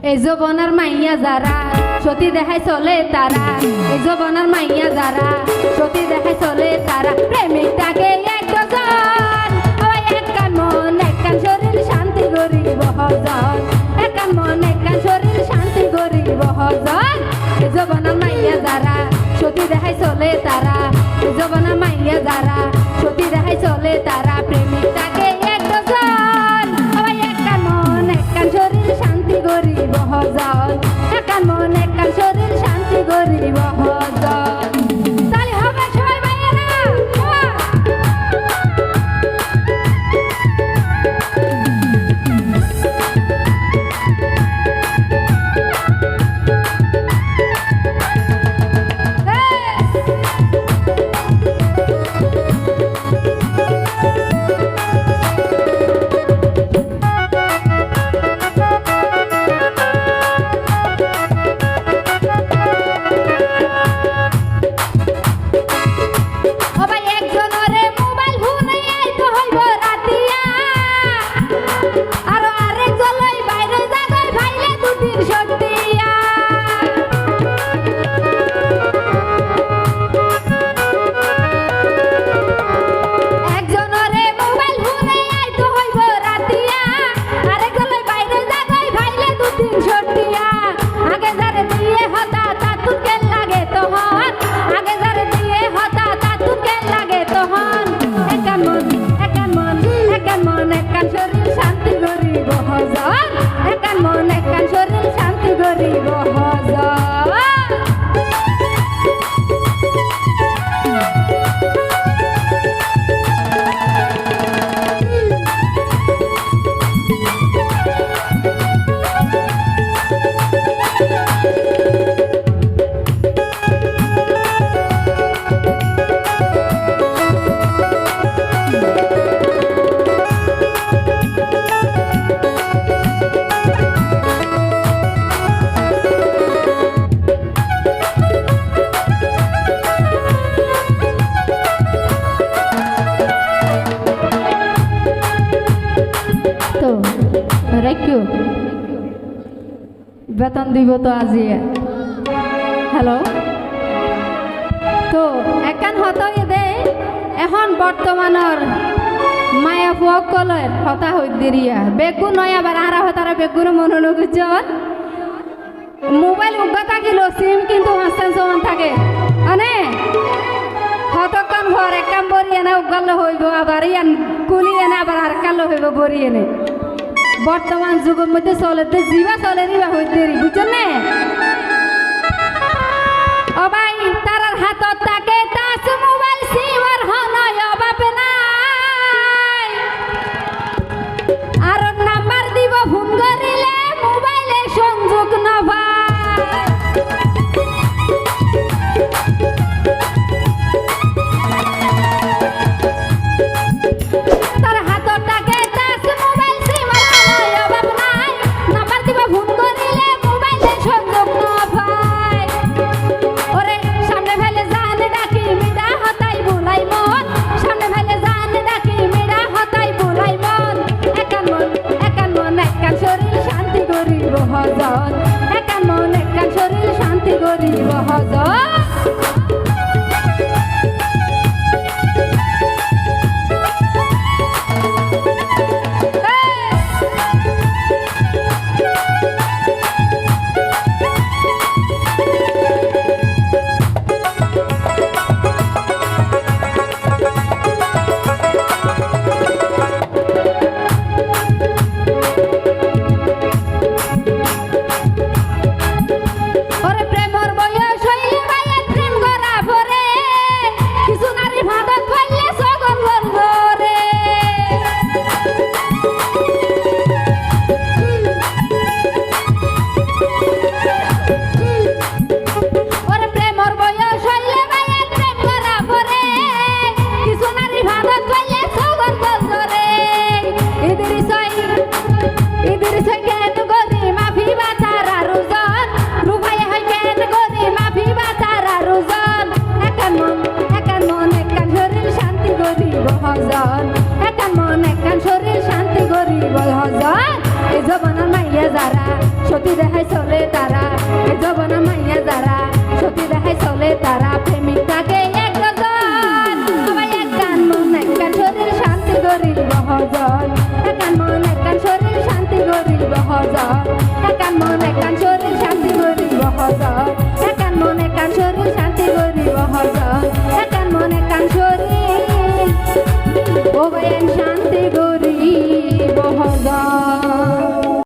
এই যৌবনের মাইয়া যারা সতী দেখায় চলে তারা, এই যৌবনের মাইয়া যারা সতী দেখায় চলে তারা, প্রেমিকটাকে এক ডজন একান মন একান শরীর শান্তি করিব হজন, একান মন একান শরীর শান্তি করিব হজন। এই যৌবনের মাইয়া যারা সতী দেখায় চলে তারা, এই যৌবনের মাইয়া যারা সতী দেখায় চলে তারা, প্রেমিকটাকে এক ডজন একান মন একান শরীর শান্তি করিব হজন, একান মন একান শরীর শান্তি করিব হজন। তাহলে হবে সবাই ভাইয়েরা। বেতন দিব তো আজি। হ্যালো, তো একান হতই দে এখন বর্তমানের মায়া ফুকলের হতা হই দিরিয়া বেগু নয় আবার আরা হতারা বেগুর মনোলোকজন মোবাইল উগা থাকিল সিম কিন্তু হাসান সমান থাকে আনে হতকান ঘর একাম বরি এনে উগালে হইব আবার ইয়ান কুলি এনে আবার আর কালো হইব বরি এনে। বর্তমান যুগের মধ্যে চলেতে জিবা চলে রিবা হইতে বুঝছেন না? ও ভাই তারার হাতত থাকে টাচ মোবাইল সিম আর হনয় অভাবে নাই, আর নাম্বার দিব ফোন করিলে মোবাইলে সংযোগ নভাই। একান মন একান শরীর শান্তি করিব হজন। ওরে প্রেমর বয়স হইলে সহজ একান মন একান